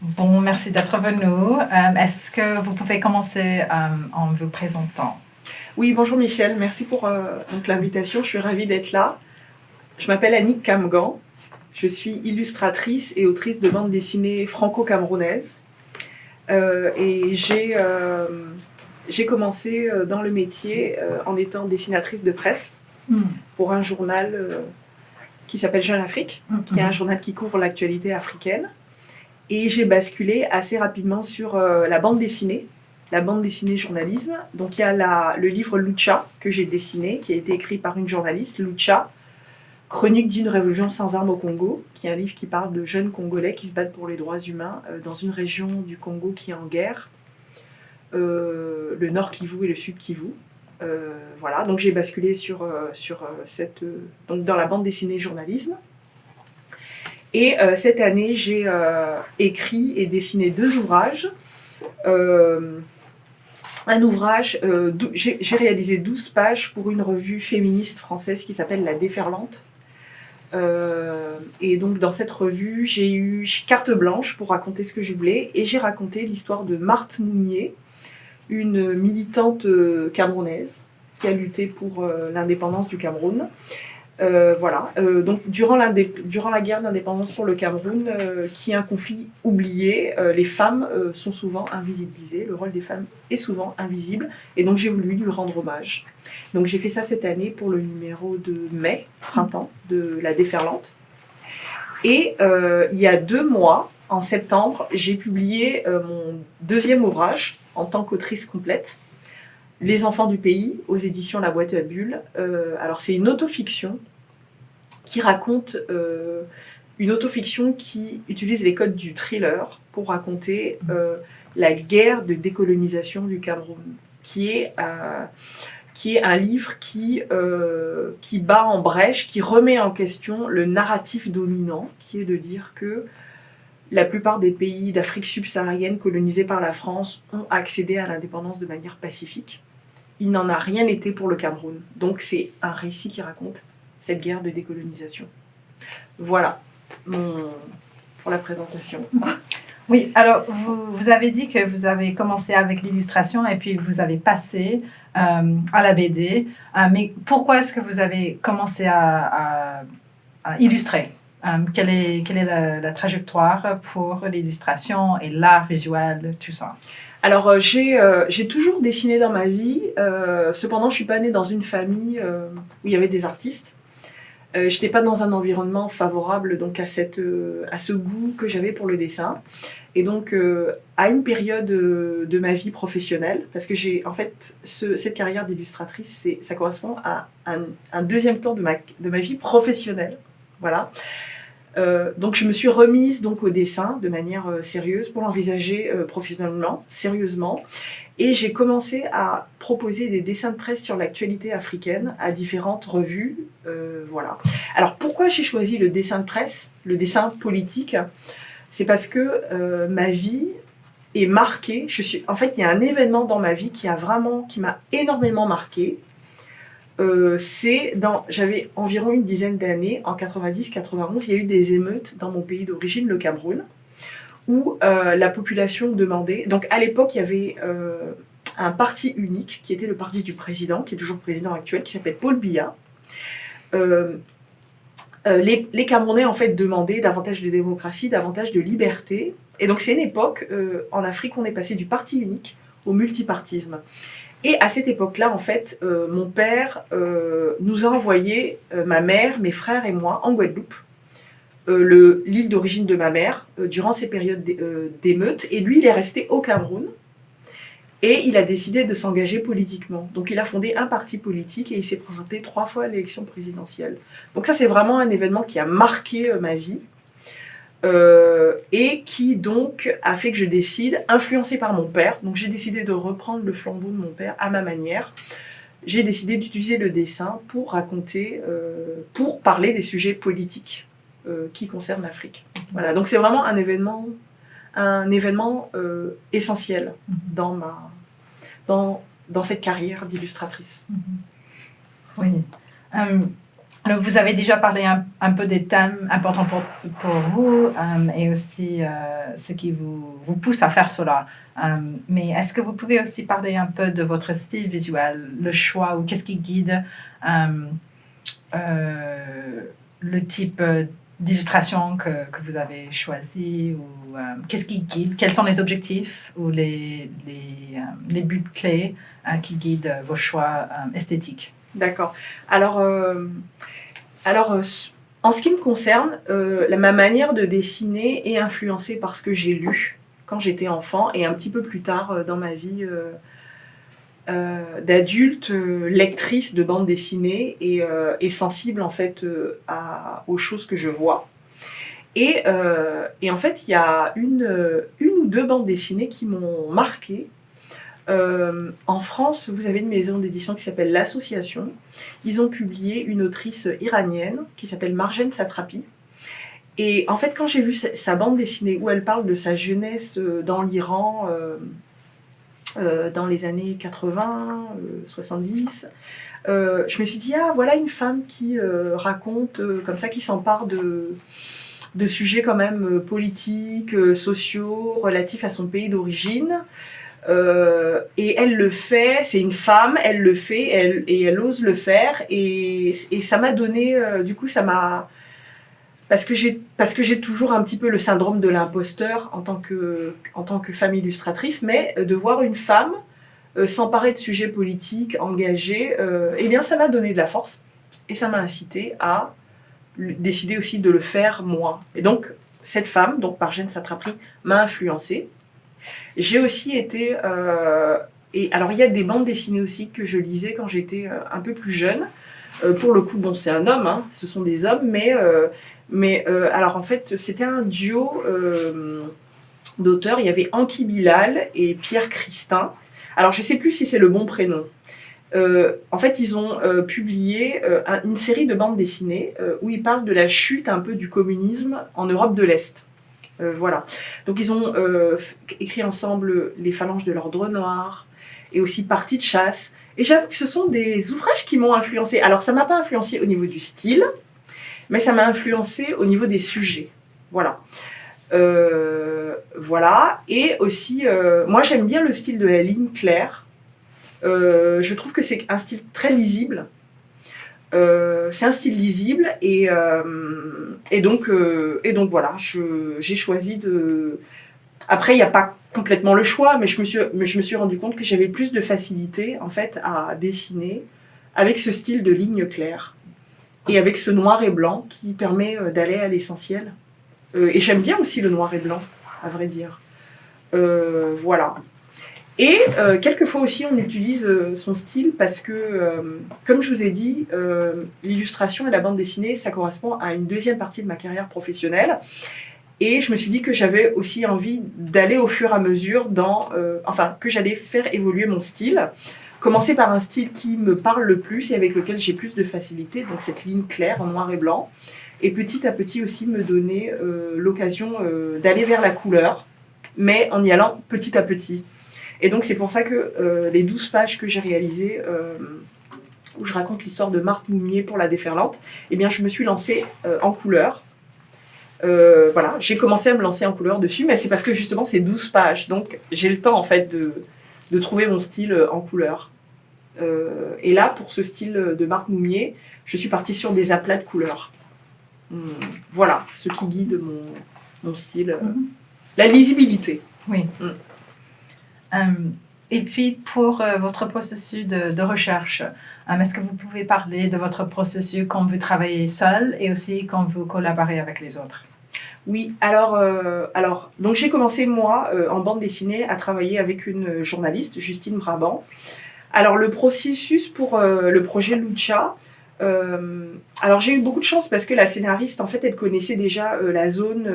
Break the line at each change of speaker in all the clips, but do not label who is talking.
Bon, merci d'être venu. Est-ce que vous pouvez commencer en vous présentant?
Oui, bonjour Michel, merci pour donc l'invitation, je suis ravie d'être là. Je m'appelle Annick Kamgan, je suis illustratrice et autrice de bande dessinée franco-camerounaise. Et j'ai commencé dans le métier en étant dessinatrice de presse pour un journal qui s'appelle Jeune Afrique, qui est un journal qui couvre l'actualité africaine. Et j'ai basculé assez rapidement sur la bande dessinée journalisme. Donc il y a le livre Lucha que j'ai dessiné, qui a été écrit par une journaliste, Lucha, Chronique d'une révolution sans armes au Congo, qui est un livre qui parle de jeunes Congolais qui se battent pour les droits humains dans une région du Congo qui est en guerre, le Nord Kivu et le Sud Kivu. Voilà, donc j'ai basculé donc dans la bande dessinée journalisme. Et cette année, j'ai écrit et dessiné 2 ouvrages. Un ouvrage, j'ai réalisé 12 pages pour une revue féministe française qui s'appelle La Déferlante. Et donc dans cette revue, j'ai eu carte blanche pour raconter ce que je voulais, et j'ai raconté l'histoire de Marthe Mounier, une militante camerounaise qui a lutté pour l'indépendance du Cameroun. Voilà. Donc durant la guerre d'indépendance pour le Cameroun, qui est un conflit oublié, les femmes sont souvent invisibilisées, le rôle des femmes est souvent invisible, et donc j'ai voulu lui rendre hommage. Donc j'ai fait ça cette année pour le numéro de mai, printemps, de La Déferlante. Et il y a 2 mois, en septembre, j'ai publié mon 2e ouvrage en tant qu'autrice complète, Les enfants du pays, aux éditions La Boîte à Bulles. Alors c'est une autofiction qui raconte une autofiction qui utilise les codes du thriller pour raconter la guerre de décolonisation du Cameroun, qui est un livre qui bat en brèche, qui remet en question le narratif dominant, qui est de dire que la plupart des pays d'Afrique subsaharienne colonisés par la France ont accédé à l'indépendance de manière pacifique. Il n'en a rien été pour le Cameroun. Donc c'est un récit qui raconte cette guerre de décolonisation. Voilà pour la présentation.
Oui, alors vous avez dit que vous avez commencé avec l'illustration et puis vous avez passé à la BD. Mais pourquoi est-ce que vous avez commencé à illustrer? Quelle est la trajectoire pour l'illustration et l'art visuel, tout ça?
Alors j'ai toujours dessiné dans ma vie, cependant je ne suis pas née dans une famille où il y avait des artistes. Je n'étais pas dans un environnement favorable donc à ce goût que j'avais pour le dessin. Et donc à une période de ma vie professionnelle, parce que j'ai en fait cette carrière d'illustratrice, ça correspond à un deuxième temps de ma vie professionnelle. Voilà. Donc je me suis remise donc au dessin de manière sérieuse pour l'envisager professionnellement, sérieusement. Et j'ai commencé à proposer des dessins de presse sur l'actualité africaine à différentes revues. Voilà. Alors pourquoi j'ai choisi le dessin de presse, le dessin politique? C'est parce que ma vie est marquée. En fait, il y a un événement dans ma vie qui m'a énormément marquée. J'avais environ une dizaine d'années, en 90-91, il y a eu des émeutes dans mon pays d'origine, le Cameroun, où la population demandait... Donc à l'époque, il y avait un parti unique, qui était le parti du président, qui est toujours le président actuel, qui s'appelle Paul Biya. Les Camerounais en fait demandaient davantage de démocratie, davantage de liberté. Et donc c'est une époque, en Afrique, on est passé du parti unique au multipartisme. Et à cette époque-là, en fait, mon père nous a envoyé, ma mère, mes frères et moi, en Guadeloupe, l'île d'origine de ma mère, durant ces périodes d'émeutes. Et lui, il est resté au Cameroun. Et il a décidé de s'engager politiquement. Donc il a fondé un parti politique et il s'est présenté 3 fois à l'élection présidentielle. Donc ça, c'est vraiment un événement qui a marqué ma vie. Et qui donc a fait que je décide, influencée par mon père, donc j'ai décidé de reprendre le flambeau de mon père à ma manière. J'ai décidé d'utiliser le dessin pour raconter, pour parler des sujets politiques qui concernent l'Afrique. Voilà, donc c'est vraiment un événement essentiel dans cette carrière d'illustratrice.
Oui. Vous avez déjà parlé un peu des thèmes importants pour vous et aussi ce qui vous pousse à faire cela. Mais est-ce que vous pouvez aussi parler un peu de votre style visuel, le choix ou qu'est-ce qui guide le type d'illustration que vous avez choisi ou qu'est-ce qui guide, quels sont les objectifs ou les buts clés qui guident vos choix esthétiques?
D'accord. Alors, en ce qui me concerne, ma manière de dessiner est influencée par ce que j'ai lu quand j'étais enfant et un petit peu plus tard dans ma vie d'adulte, lectrice de bande dessinée et sensible en fait aux choses que je vois. Et en fait, il y a une ou deux bandes dessinées qui m'ont marquée. En France, vous avez une maison d'édition qui s'appelle L'Association. Ils ont publié une autrice iranienne qui s'appelle Marjane Satrapi. Et en fait, quand j'ai vu sa bande dessinée où elle parle de sa jeunesse dans l'Iran dans les années 80, 70, je me suis dit, ah, voilà une femme qui raconte comme ça, qui s'empare de sujets quand même politiques, sociaux, relatifs à son pays d'origine. Et elle le fait, c'est une femme, elle le fait, elle ose le faire, et ça m'a donné, du coup ça m'a... Parce que j'ai toujours un petit peu le syndrome de l'imposteur en tant que femme illustratrice, mais de voir une femme s'emparer de sujets politiques, engagés, eh bien ça m'a donné de la force, et ça m'a incité à décider aussi de le faire moi. Et donc cette femme, donc Marjane Satrapi, m'a influencée. J'ai aussi été... et alors, il y a des bandes dessinées aussi que je lisais quand j'étais un peu plus jeune. Pour le coup, bon, c'est un homme, hein, ce sont des hommes, mais alors en fait, c'était un duo d'auteurs. Il y avait Anki Bilal et Pierre Christin. Alors, je ne sais plus si c'est le bon prénom. En fait, ils ont publié une série de bandes dessinées où ils parlent de la chute un peu du communisme en Europe de l'Est. Voilà. Donc ils ont écrit ensemble Les Phalanges de l'Ordre Noir et aussi Partie de chasse. Et j'avoue que ce sont des ouvrages qui m'ont influencée. Alors ça ne m'a pas influencée au niveau du style, mais ça m'a influencée au niveau des sujets. Voilà. Voilà. Et aussi, moi j'aime bien le style de la ligne claire. Je trouve que c'est un style très lisible. C'est un style lisible et donc voilà, j'ai choisi de... Après, il n'y a pas complètement le choix, mais je me suis rendu compte que j'avais plus de facilité en fait à dessiner avec ce style de ligne claire et avec ce noir et blanc qui permet d'aller à l'essentiel. Et j'aime bien aussi le noir et blanc, à vrai dire. Voilà. Et quelquefois aussi, on utilise son style parce que, comme je vous ai dit, l'illustration et la bande dessinée, ça correspond à une deuxième partie de ma carrière professionnelle. Et je me suis dit que j'avais aussi envie d'aller au fur et à mesure que j'allais faire évoluer mon style. Commencer par un style qui me parle le plus et avec lequel j'ai plus de facilité, donc cette ligne claire en noir et blanc. Et petit à petit aussi me donner l'occasion d'aller vers la couleur, mais en y allant petit à petit. Et donc c'est pour ça que les 12 pages que j'ai réalisées, où je raconte l'histoire de Marthe Moumier pour la déferlante, eh bien je me suis lancée en couleur. Voilà, j'ai commencé à me lancer en couleur dessus, mais c'est parce que justement c'est 12 pages, donc j'ai le temps en fait de trouver mon style en couleur. Et là, pour ce style de Marthe Moumier, je suis partie sur des aplats de couleurs. Voilà, ce qui guide mon style. La lisibilité.
Oui. Et puis, pour votre processus de recherche, est-ce que vous pouvez parler de votre processus quand vous travaillez seul et aussi quand vous collaborez avec les autres?
Oui, alors donc j'ai commencé, moi, en bande dessinée, à travailler avec une journaliste, Justine Brabant. Alors, le processus pour le projet Lucha, alors j'ai eu beaucoup de chance parce que la scénariste, en fait, elle connaissait déjà la zone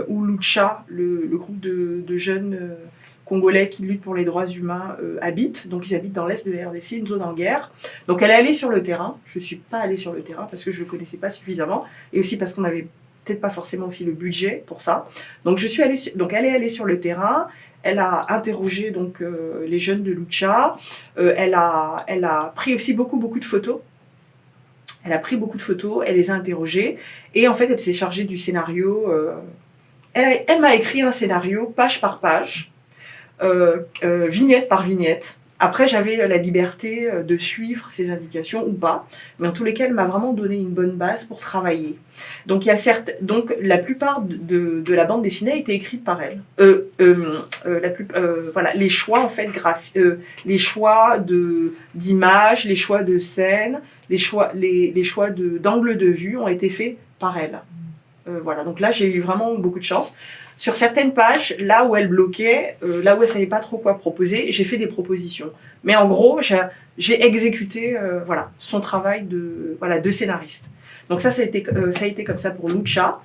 où Lucha, le groupe de jeunes congolais qui luttent pour les droits humains habitent. Donc ils habitent dans l'est de la RDC, une zone en guerre. Donc elle est allée sur le terrain. Je ne suis pas allée sur le terrain parce que je ne le connaissais pas suffisamment et aussi parce qu'on n'avait peut-être pas forcément aussi le budget pour ça. Donc elle est allée sur le terrain. Elle a interrogé donc les jeunes de Lucha. Elle a pris aussi beaucoup de photos. Elle a pris beaucoup de photos, elle les a interrogées, et en fait, elle s'est chargée du scénario. Elle m'a écrit un scénario, page par page, vignette par vignette. Après, j'avais la liberté de suivre ses indications ou pas, mais en tous les cas, elle m'a vraiment donné une bonne base pour travailler. Donc, la plupart de la bande dessinée a été écrite par elle. Voilà, les choix en fait les choix d'images, les choix de scènes, les choix d'angle de vue ont été faits par elle. Voilà, donc là, j'ai eu vraiment beaucoup de chance. Sur certaines pages, là où elle bloquait, là où elle ne savait pas trop quoi proposer, j'ai fait des propositions. Mais en gros, j'ai exécuté son travail de scénariste. Donc ça a été comme ça pour Lucha.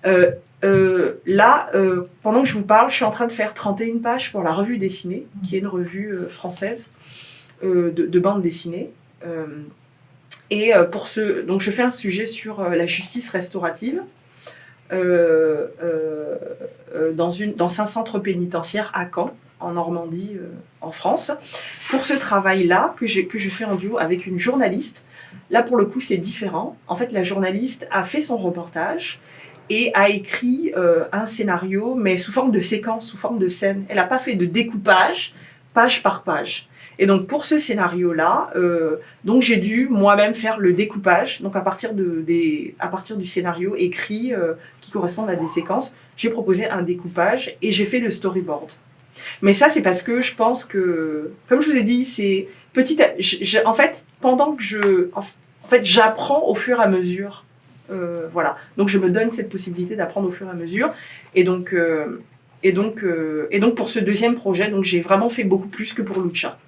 Là, pendant que je vous parle, je suis en train de faire 31 pages pour la Revue Dessinée, qui est une revue française de bande dessinée. Donc je fais un sujet sur la justice restaurative. Dans un centre pénitentiaire à Caen, en Normandie, en France. Pour ce travail-là, que je fais en duo avec une journaliste, là pour le coup c'est différent. En fait, la journaliste a fait son reportage et a écrit un scénario, mais sous forme de séquence, sous forme de scène. Elle n'a pas fait de découpage, page par page. Et donc pour ce scénario-là, donc j'ai dû moi-même faire le découpage. Donc à partir du scénario écrit qui correspond à des séquences, j'ai proposé un découpage et j'ai fait le storyboard. Mais ça, c'est parce que je pense que, comme je vous ai dit, c'est en fait, pendant que j'apprends au fur et à mesure. Voilà. Donc je me donne cette possibilité d'apprendre au fur et à mesure. Et donc pour ce deuxième projet, donc j'ai vraiment fait beaucoup plus que pour Lucha.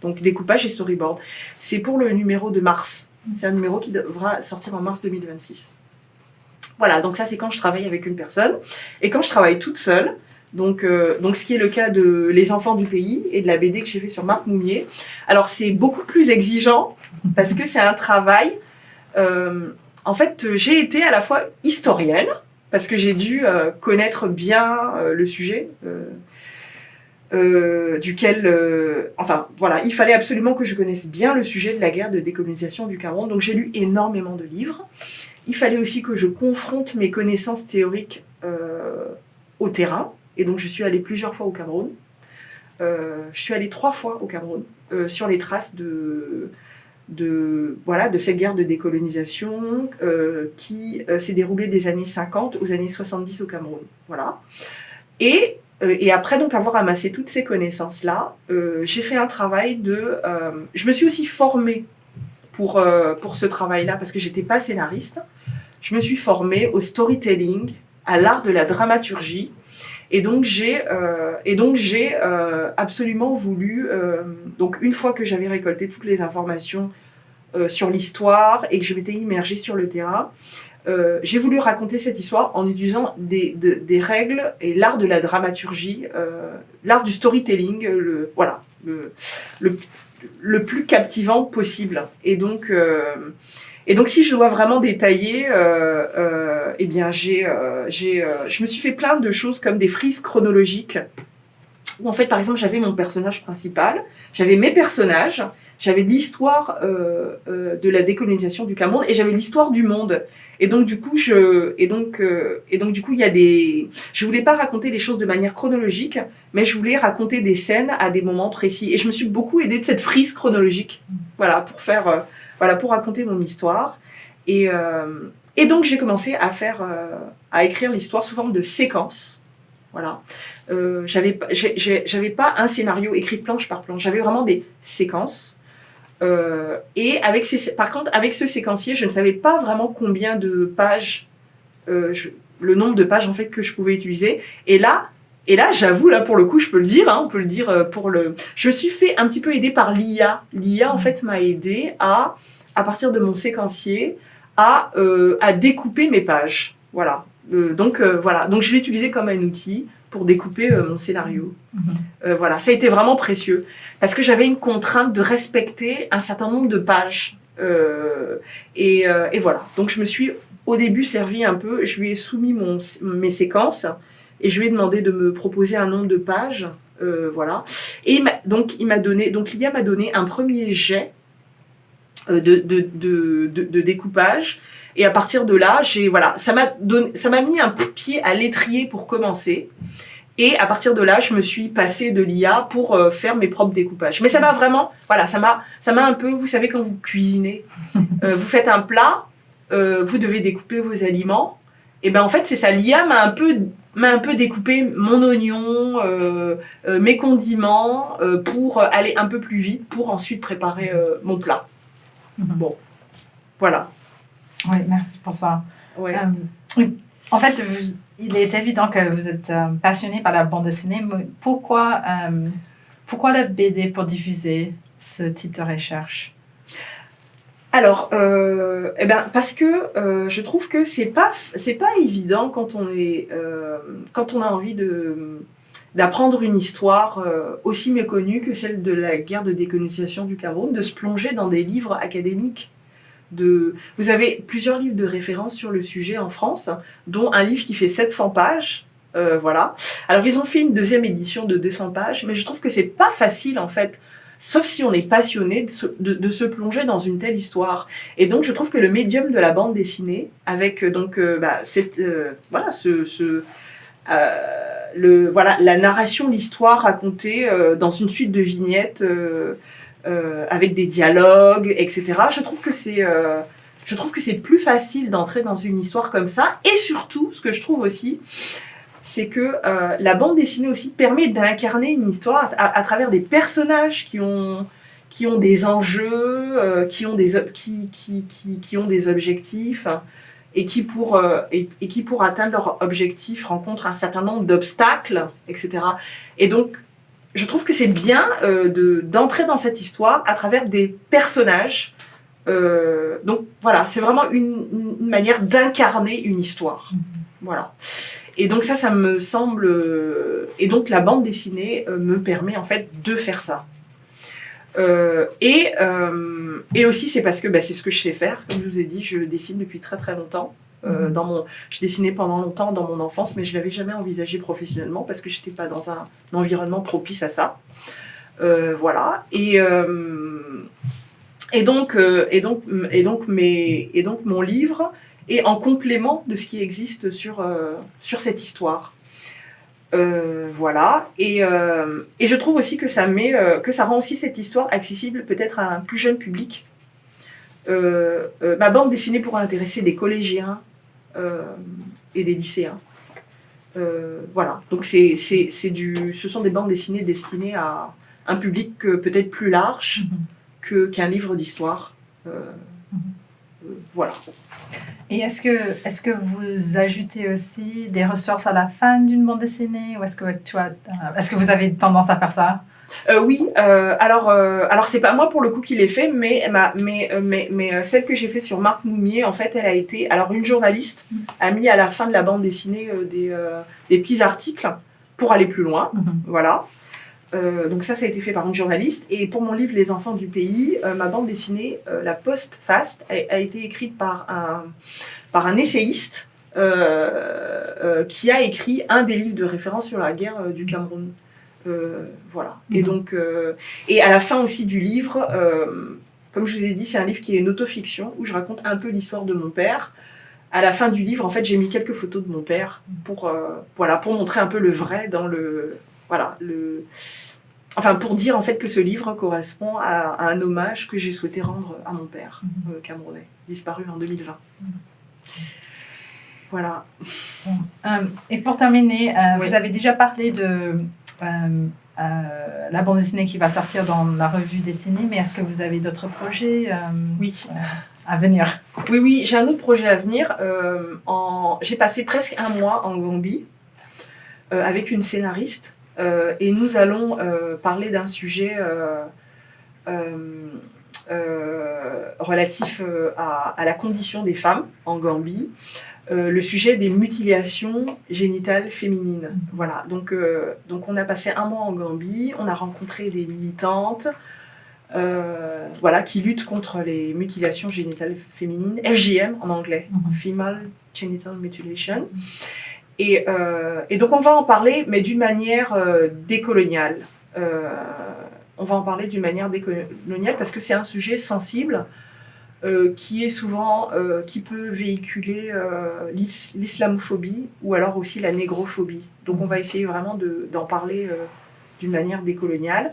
Donc découpage et storyboard. C'est pour le numéro de mars. C'est un numéro qui devra sortir en mars 2026. Voilà, donc ça c'est quand je travaille avec une personne. Et quand je travaille toute seule, donc ce qui est le cas de Les Enfants du Pays et de la BD que j'ai fait sur Marthe Moumier. Alors c'est beaucoup plus exigeant parce que c'est un travail... en fait, j'ai été à la fois historienne, parce que j'ai dû connaître bien le sujet duquel... il fallait absolument que je connaisse bien le sujet de la guerre de décolonisation du Cameroun. Donc j'ai lu énormément de livres. Il fallait aussi que je confronte mes connaissances théoriques au terrain. Et donc je suis allée plusieurs fois au Cameroun. Je suis allée 3 fois au Cameroun sur les traces de cette guerre de décolonisation qui s'est déroulée des années 50 aux années 70 au Cameroun. Voilà. Et après donc avoir amassé toutes ces connaissances-là, j'ai fait un travail je me suis aussi formée pour ce travail-là, parce que je n'étais pas scénariste. Je me suis formée au storytelling, à l'art de la dramaturgie. Et donc j'ai absolument voulu, donc une fois que j'avais récolté toutes les informations sur l'histoire et que je m'étais immergée sur le terrain, j'ai voulu raconter cette histoire en utilisant des règles et l'art de la dramaturgie, l'art du storytelling, le plus captivant possible. Et donc si je dois vraiment détailler, je me suis fait plein de choses comme des frises chronologiques, où en fait, par exemple, j'avais mon personnage principal, j'avais mes personnages, j'avais l'histoire de la décolonisation du Cameroun et j'avais l'histoire du monde. Et donc du coup, il y a je voulais pas raconter les choses de manière chronologique, mais je voulais raconter des scènes à des moments précis. Et je me suis beaucoup aidée de cette frise chronologique, voilà, pour raconter mon histoire. Et donc j'ai commencé à écrire l'histoire sous forme de séquences. Voilà. J'avais pas un scénario écrit planche par planche, j'avais vraiment des séquences. Et par contre, avec ce séquencier, je ne savais pas vraiment combien de pages, le nombre de pages en fait que je pouvais utiliser. Et là, j'avoue, là pour le coup, je peux le dire, on peut le dire je me suis fait un petit peu aider par l'IA. L'IA en fait m'a aidé à partir de mon séquencier, à découper mes pages. Voilà. Donc je l'ai utilisé comme un outil pour découper mon scénario. Voilà, ça a été vraiment précieux parce que j'avais une contrainte de respecter un certain nombre de pages. Et voilà. Donc je me suis au début servi un peu, je lui ai soumis mes séquences et je lui ai demandé de me proposer un nombre de pages. Voilà. Et l'IA m'a donné un premier jet de découpage. Et à partir de là, ça m'a mis un pied à l'étrier pour commencer. Et à partir de là, je me suis passée de l'IA pour faire mes propres découpages. Mais ça m'a vraiment, ça m'a un peu, vous savez, quand vous cuisinez, vous faites un plat, vous devez découper vos aliments. Et ben en fait, c'est ça, l'IA m'a un peu découpé mon oignon, mes condiments, pour aller un peu plus vite, pour ensuite préparer mon plat. Bon, voilà.
Oui, merci pour ça.
Ouais.
En fait, il est évident que vous êtes passionné par la bande dessinée. Mais pourquoi la BD pour diffuser ce type de recherche?
Alors, parce que je trouve que c'est pas évident quand on a envie d'apprendre une histoire aussi méconnue que celle de la guerre de décolonisation du Cameroun, de se plonger dans des livres académiques. Vous avez plusieurs livres de référence sur le sujet en France, dont un livre qui fait 700 pages. Voilà. Alors, ils ont fait une deuxième édition de 200 pages, mais je trouve que c'est pas facile, en fait, sauf si on est passionné de se plonger dans une telle histoire. Et donc, je trouve que le médium de la bande dessinée, avec la narration, l'histoire racontée dans une suite de vignettes, avec des dialogues, etc. Je trouve que c'est plus facile d'entrer dans une histoire comme ça. Et surtout, ce que je trouve aussi, c'est que la bande dessinée aussi permet d'incarner une histoire à travers des personnages qui ont des enjeux, qui ont des objectifs, et qui pour atteindre leurs objectifs rencontrent un certain nombre d'obstacles, etc. Et donc, je trouve que c'est bien d'entrer dans cette histoire à travers des personnages. Donc voilà, c'est vraiment une manière d'incarner une histoire. Voilà. Et donc ça me semble... et donc la bande dessinée me permet en fait de faire ça. Et aussi c'est parce que c'est ce que je sais faire. Comme je vous ai dit, je dessine depuis très très longtemps. Je dessinais pendant longtemps dans mon enfance, mais je ne l'avais jamais envisagé professionnellement parce que je n'étais pas dans un environnement propice à ça. Voilà. Et donc mon livre est en complément de ce qui existe sur cette histoire. Voilà. Et je trouve aussi que ça rend aussi cette histoire accessible peut-être à un plus jeune public. Ma bande dessinée pourra intéresser des collégiens et des lycéens. Voilà. Donc ce sont des bandes dessinées destinées à un public peut-être plus large qu'un livre d'histoire. Voilà.
Et est-ce que vous ajoutez aussi des ressources à la fin d'une bande dessinée, ou est-ce que vous avez tendance à faire ça?
Oui, alors c'est pas moi pour le coup qui l'ai fait, mais celle que j'ai fait sur Marthe Moumié, en fait, elle a été... Alors une journaliste a mis à la fin de la bande dessinée des petits articles pour aller plus loin, voilà. Donc ça a été fait par une journaliste. Et pour mon livre Les enfants du pays, ma bande dessinée, la post-faste, a été écrite par un essayiste qui a écrit un des livres de référence sur la guerre du Cameroun. Voilà. Et donc, et à la fin aussi du livre, comme je vous ai dit, c'est un livre qui est une autofiction où je raconte un peu l'histoire de mon père. À la fin du livre, en fait, j'ai mis quelques photos de mon père pour montrer un peu le vrai dans le... Voilà, pour dire en fait que ce livre correspond à un hommage que j'ai souhaité rendre à mon père camerounais, disparu en 2020. Voilà.
Et pour terminer, vous avez déjà parlé de la bande dessinée qui va sortir dans la revue dessinée, mais est-ce que vous avez d'autres projets à venir?
Oui, j'ai un autre projet à venir. J'ai passé presque un mois en Gambie avec une scénariste. Et nous allons parler d'un sujet relatif à la condition des femmes en Gambie, le sujet des mutilations génitales féminines. Voilà. Donc on a passé un mois en Gambie, on a rencontré des militantes qui luttent contre les mutilations génitales féminines, FGM en anglais, Female Genital Mutilation. Et donc on va en parler, mais d'une manière décoloniale. On va en parler d'une manière décoloniale parce que c'est un sujet sensible. qui est souvent, qui peut véhiculer l'islamophobie ou alors aussi la négrophobie. Donc on va essayer vraiment d'en parler d'une manière décoloniale.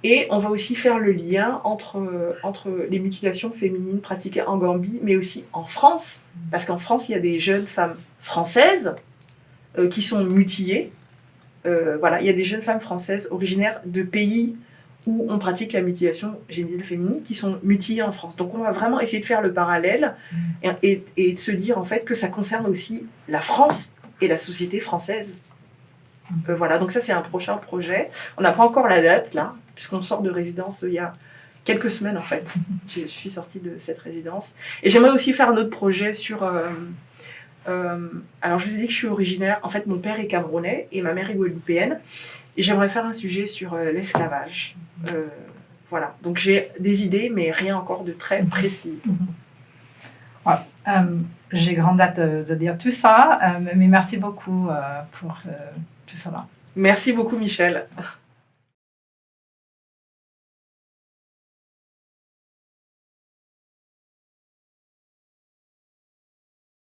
Et on va aussi faire le lien entre les mutilations féminines pratiquées en Gambie, mais aussi en France, parce qu'en France, il y a des jeunes femmes françaises qui sont mutilées. Voilà, il y a des jeunes femmes françaises originaires de pays où on pratique la mutilation génitale féminine qui sont mutilées en France. Donc on va vraiment essayer de faire le parallèle et de se dire en fait que ça concerne aussi la France et la société française. Voilà, donc ça c'est un prochain projet. On n'a pas encore la date là, puisqu'on sort de résidence il y a quelques semaines en fait. Je suis sortie de cette résidence. Et j'aimerais aussi faire un autre projet sur... alors je vous ai dit que je suis originaire, en fait mon père est camerounais et ma mère est guadeloupéenne. Et j'aimerais faire un sujet sur l'esclavage. Voilà, donc j'ai des idées, mais rien encore de très précis.
Ouais. J'ai grande hâte de dire tout ça, mais merci beaucoup pour tout cela.
Merci beaucoup Michel.